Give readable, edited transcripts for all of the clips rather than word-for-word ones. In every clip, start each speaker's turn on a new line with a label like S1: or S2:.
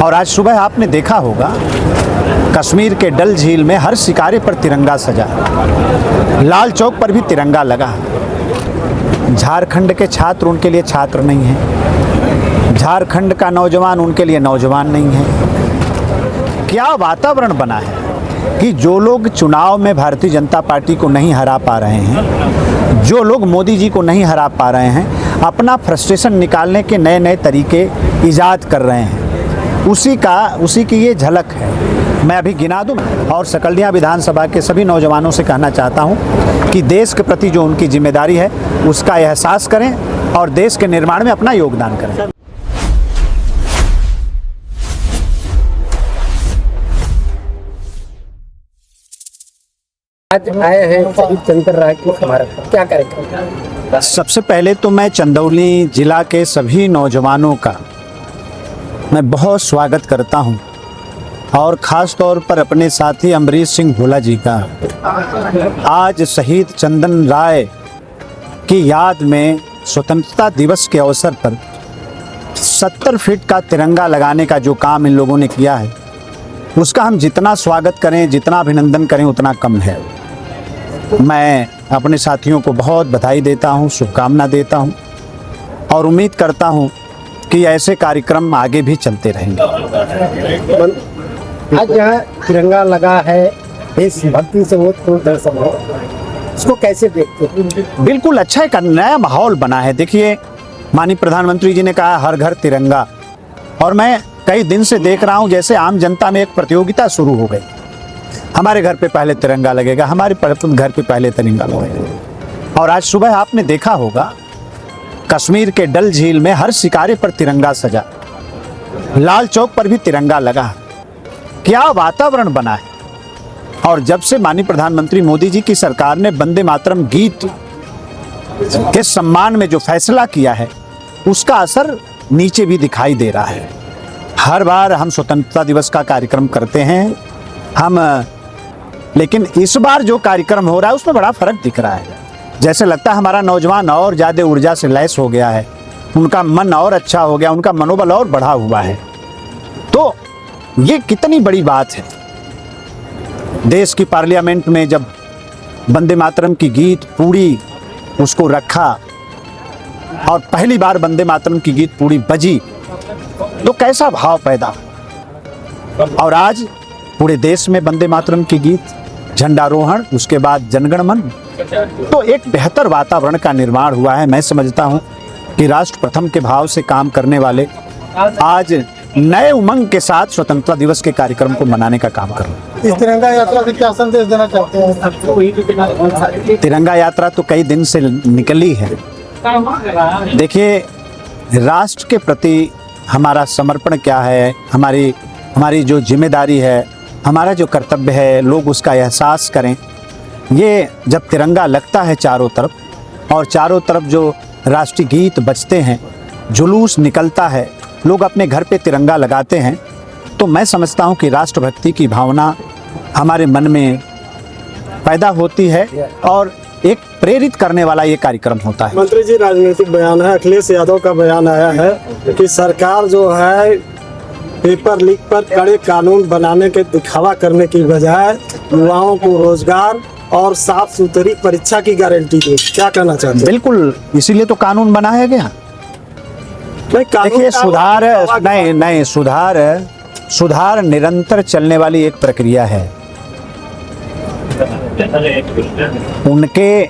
S1: और आज सुबह आपने देखा होगा कश्मीर के डल झील में हर शिकारे पर तिरंगा सजा, लाल चौक पर भी तिरंगा लगा। झारखंड के छात्र उनके लिए छात्र नहीं है, झारखंड का नौजवान उनके लिए नौजवान नहीं है। क्या वातावरण बना है कि जो लोग चुनाव में भारतीय जनता पार्टी को नहीं हरा पा रहे हैं, जो लोग मोदी जी को नहीं हरा पा रहे हैं, अपना फ्रस्ट्रेशन निकालने के नए नए तरीके ईजाद कर रहे हैं। उसी की ये झलक है। मैं अभी गिना दूं और सकलडिया विधानसभा के सभी नौजवानों से कहना चाहता हूं कि देश के प्रति जो उनकी जिम्मेदारी है उसका एहसास करें और देश के निर्माण में अपना योगदान करें।
S2: आज आए हैं शहीद चंद्र राय की स्मारक पर, क्या करेंगे?
S1: सबसे पहले तो मैं चंदौली जिला के सभी नौजवानों का मैं बहुत स्वागत करता हूं और ख़ास तौर पर अपने साथी अमरीश सिंह भोला जी का आज शहीद चंदन राय की याद में स्वतंत्रता दिवस के अवसर पर 70 फीट का तिरंगा लगाने का जो काम इन लोगों ने किया है उसका हम जितना स्वागत करें, जितना अभिनंदन करें उतना कम है। मैं अपने साथियों को बहुत बधाई देता हूं, शुभकामना देता हूं और उम्मीद करता हूं कि ऐसे कार्यक्रम आगे भी चलते रहेंगे।
S2: आज यहाँ तिरंगा लगा है, देशभक्ति से वो तो दर्शन है, उसको कैसे देखते हैं?
S1: बिल्कुल अच्छा एक नया माहौल बना है। देखिए, माननीय प्रधानमंत्री जी ने कहा हर घर तिरंगा, और मैं कई दिन से देख रहा हूं जैसे आम जनता में एक प्रतियोगिता शुरू हो गई। हमारे घर पे पहले तिरंगा लगेगा, हमारे घर पे पहले तिरंगा लगेगा। और आज सुबह आपने देखा होगा कश्मीर के डल झील में हर शिकारे पर तिरंगा सजा, लाल चौक पर भी तिरंगा लगा। क्या वातावरण बना है। और जब से माननीय प्रधानमंत्री मोदी जी की सरकार ने वंदे मातरम गीत के सम्मान में जो फैसला किया है उसका असर नीचे भी दिखाई दे रहा है। हर बार हम स्वतंत्रता दिवस का कार्यक्रम करते हैं लेकिन इस बार जो कार्यक्रम हो रहा है उसमें बड़ा फर्क दिख रहा है। जैसे लगता है हमारा नौजवान और ज़्यादा ऊर्जा से लैस हो गया है, उनका मन और अच्छा हो गया, उनका मनोबल और बढ़ा हुआ है। तो ये कितनी बड़ी बात है। देश की पार्लियामेंट में जब वंदे मातरम की गीत पूरी उसको रखा और पहली बार वंदे मातरम की गीत पूरी बजी तो कैसा भाव पैदा। और आज पूरे देश में वंदे मातरम की गीत, झंडारोहण, उसके बाद जनगण मन, तो एक बेहतर वातावरण का निर्माण हुआ है। मैं समझता हूं कि राष्ट्र प्रथम के भाव से काम करने वाले आज नए उमंग के साथ स्वतंत्रता दिवस के कार्यक्रम को मनाने का काम कर रहे हैं।
S2: इस तिरंगा यात्रा से क्या संदेश देना चाहते हैं?
S1: तिरंगा यात्रा तो कई दिन से निकली है। देखिए, राष्ट्र के प्रति हमारा समर्पण क्या है, हमारी जो जिम्मेदारी है, हमारा जो कर्तव्य है, लोग उसका एहसास करें। ये जब तिरंगा लगता है चारों तरफ और चारों तरफ जो राष्ट्रीय गीत बजते हैं, जुलूस निकलता है, लोग अपने घर पे तिरंगा लगाते हैं, तो मैं समझता हूँ कि राष्ट्रभक्ति की भावना हमारे मन में पैदा होती है और एक प्रेरित करने वाला ये कार्यक्रम होता है।
S3: मंत्री जी, राजनीतिक बयान है, अखिलेश यादव का बयान आया है कि सरकार जो है पेपर लीक पर कड़े कानून बनाने के दिखावा करने की बजाय युवाओं को रोजगार और साफ सुथरी परीक्षा की गारंटी दे। क्या कहना चाहते हैं?
S1: बिल्कुल, इसीलिए तो कानून बनाया गया। देखिए, सुधार निरंतर चलने वाली एक प्रक्रिया है। उनके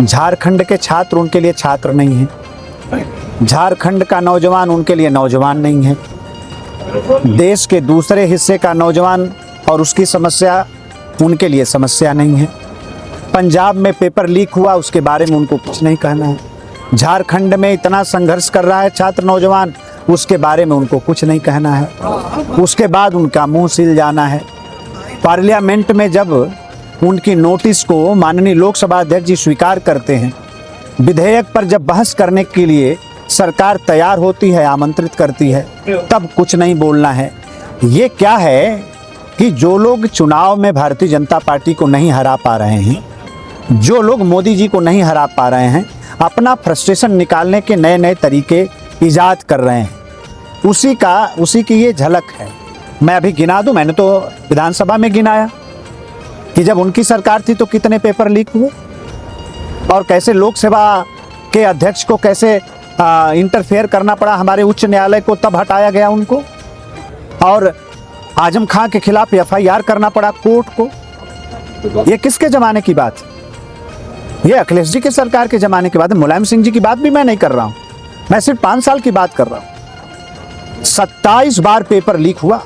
S1: झारखंड के छात्र उनके लिए छात्र नहीं है, झारखंड का नौजवान उनके लिए नौजवान नहीं है, देश के दूसरे हिस्से का नौजवान और उसकी समस्या उनके लिए समस्या नहीं है। पंजाब में पेपर लीक हुआ उसके बारे में उनको कुछ नहीं कहना है। झारखंड में इतना संघर्ष कर रहा है छात्र नौजवान, उसके बारे में उनको कुछ नहीं कहना है। उसके बाद उनका मुंह सिल जाना है। पार्लियामेंट में जब उनकी नोटिस को माननीय लोकसभा अध्यक्ष जी स्वीकार करते हैं, विधेयक पर जब बहस करने के लिए सरकार तैयार होती है, आमंत्रित करती है, तब कुछ नहीं बोलना है। ये क्या है कि जो लोग चुनाव में भारतीय जनता पार्टी को नहीं हरा पा रहे हैं, जो लोग मोदी जी को नहीं हरा पा रहे हैं, अपना फ्रस्ट्रेशन निकालने के नए नए तरीके ईजाद कर रहे हैं। उसी की ये झलक है। मैं अभी गिना दूं, मैंने तो विधानसभा में गिनाया कि जब उनकी सरकार थी तो कितने पेपर लीक हुए और कैसे लोकसभा के अध्यक्ष को कैसे इंटरफेयर करना पड़ा हमारे उच्च न्यायालय को, तब हटाया गया उनको, और आजम खां के खिलाफ FIR करना पड़ा कोर्ट को। ये किसके जमाने की बात है? ये अखिलेश जी के सरकार के जमाने की बात है। मुलायम सिंह जी की बात भी मैं नहीं कर रहा हूं, मैं सिर्फ 5 साल की बात कर रहा हूं। 27 बार पेपर लीक हुआ,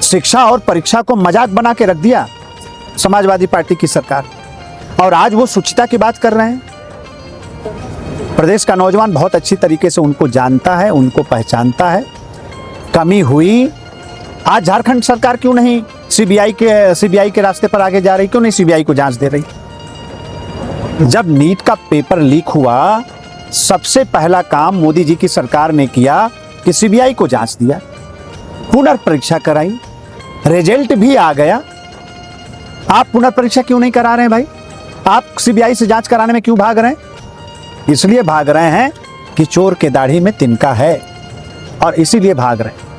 S1: शिक्षा और परीक्षा को मजाक बना के रख दिया समाजवादी पार्टी की सरकार, और आज वो शुचिता की बात कर रहे हैं। प्रदेश का नौजवान बहुत अच्छी तरीके से उनको जानता है, उनको पहचानता है। कमी हुई, आज झारखंड सरकार क्यों नहीं सीबीआई के रास्ते पर आगे जा रही, क्यों नहीं सीबीआई को जांच दे रही? जब नीट का पेपर लीक हुआ, सबसे पहला काम मोदी जी की सरकार ने किया कि सीबीआई को जांच दिया, पुनर्परीक्षा कराई, रिजल्ट भी आ गया। आप पुनर्परीक्षा क्यों नहीं करा रहे हैं भाई? आप सीबीआई से जांच कराने में क्यों भाग रहे हैं? इसलिए भाग रहे हैं कि चोर के दाढ़ी में तिनका है, और इसीलिए भाग रहे हैं।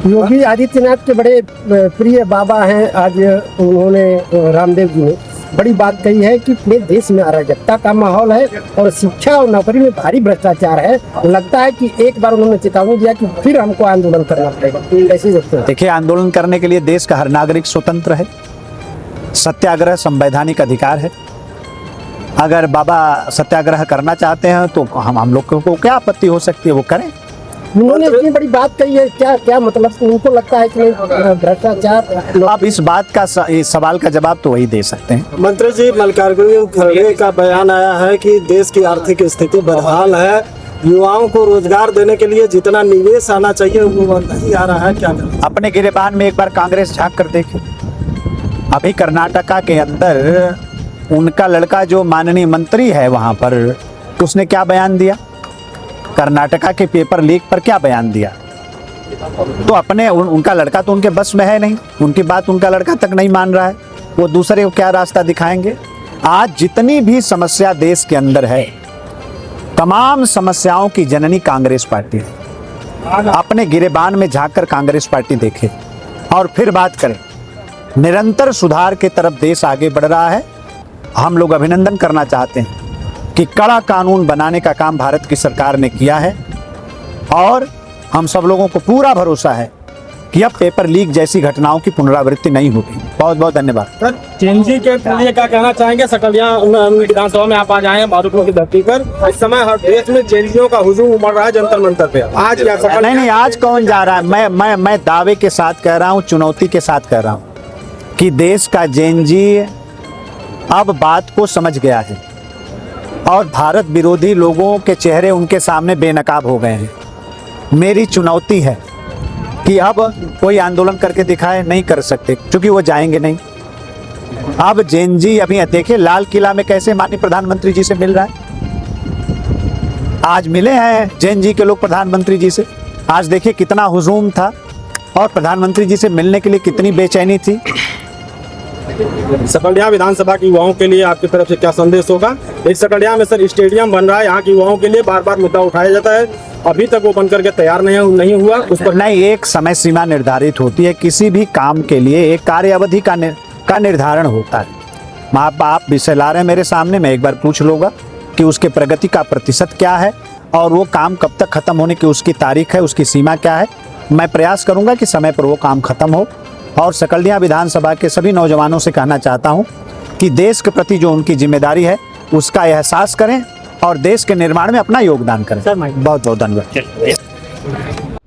S2: योगी आदित्यनाथ के बड़े प्रिय बाबा हैं। आज उन्होंने, रामदेव जी ने बड़ी बात कही है कि पूरे देश में अराजकता का माहौल है और शिक्षा और नौकरी में भारी भ्रष्टाचार है। लगता है कि एक बार उन्होंने चेतावनी दिया कि फिर हमको आंदोलन करना पड़ेगा। कैसे देखते हैं?
S1: देखिए, आंदोलन करने के लिए देश का हर नागरिक स्वतंत्र है। सत्याग्रह संवैधानिक अधिकार है। अगर बाबा सत्याग्रह करना चाहते हैं तो हम लोग को क्या आपत्ति हो सकती है, वो करें।
S2: उन्होंने इतनी बड़ी बात कही है, क्या मतलब? उनको लगता है कि भ्रष्टाचार।
S1: आप इस बात का इस सवाल का जवाब तो वही दे सकते हैं।
S3: मंत्री जी, मल्लिकार्जुन खड़गे का बयान आया है कि देश की आर्थिक स्थिति बदहाल है, युवाओं को रोजगार देने के लिए जितना निवेश आना चाहिए वो नहीं आ रहा है, क्या करें?
S1: अपने गिरेबान में एक बार कांग्रेस झांक कर देखे। अभी कर्नाटका के अंदर उनका लड़का जो माननीय मंत्री है वहां पर, उसने क्या बयान दिया? कर्नाटका के पेपर लीक पर क्या बयान दिया? तो अपने उनका लड़का तो उनके बस में है नहीं, उनकी बात उनका लड़का तक नहीं मान रहा है, वो दूसरे को क्या रास्ता दिखाएंगे? आज जितनी भी समस्या देश के अंदर है, तमाम समस्याओं की जननी कांग्रेस पार्टी है। अपने गिरेबान में झांककर कांग्रेस पार्टी देखे और फिर बात करें। निरंतर सुधार के तरफ देश आगे बढ़ रहा है। हम लोग अभिनंदन करना चाहते हैं कि कड़ा कानून बनाने का काम भारत की सरकार ने किया है, और हम सब लोगों को पूरा भरोसा है कि अब पेपर लीक जैसी घटनाओं की पुनरावृत्ति नहीं होगी। बहुत बहुत धन्यवाद।
S4: सर, चेंजी के लिए क्या कहना चाहेंगे? सकलिया विधानसभा में आप आज आए हैं मारूपुर की धरती पर। इस समय हर देश में चेंजियों का हुजूम उमड़ रहा है जंतर मंतर पे। आज क्या
S1: नहीं, आज कौन जा रहा है? मैं दावे के साथ कह रहा हूँ, चुनौती के साथ कह रहा हूँ कि देश का जेनजी अब बात को समझ गया है और भारत विरोधी लोगों के चेहरे उनके सामने बेनकाब हो गए हैं। मेरी चुनौती है कि अब कोई आंदोलन करके दिखाए, नहीं कर सकते क्योंकि वो जाएंगे नहीं। अब जेनजी, अभी देखिए लाल किला में कैसे माननीय प्रधानमंत्री जी से मिल रहा है। आज मिले हैं जेनजी के लोग प्रधानमंत्री जी से। आज देखिए कितना हुजूम था और प्रधानमंत्री जी से मिलने के लिए कितनी बेचैनी थी।
S4: सकलिया विधानसभा के युवाओं के लिए आपकी तरफ से क्या संदेश होगा? एक सकलिया में सर स्टेडियम बन रहा है, यहाँ के युवाओं के लिए बार बार मुद्दा उठाया जाता है, अभी तक वो बन करके तैयार नहीं हुआ। उस पर
S1: नहीं, एक समय सीमा निर्धारित होती है किसी भी काम के लिए, एक कार्य अवधि का निर्धारण होता है। आप विषय ला रहे हैं मेरे सामने, मैं एक बार पूछ लूँगा कि उसके प्रगति का प्रतिशत क्या है और वो काम कब तक खत्म होने की उसकी तारीख है, उसकी सीमा क्या है। मैं प्रयास करूँगा कि समय पर वो काम खत्म हो। और सकलिया विधानसभा के सभी नौजवानों से कहना चाहता हूं कि देश के प्रति जो उनकी जिम्मेदारी है उसका एहसास करें और देश के निर्माण में अपना योगदान करें। बहुत बहुत धन्यवाद।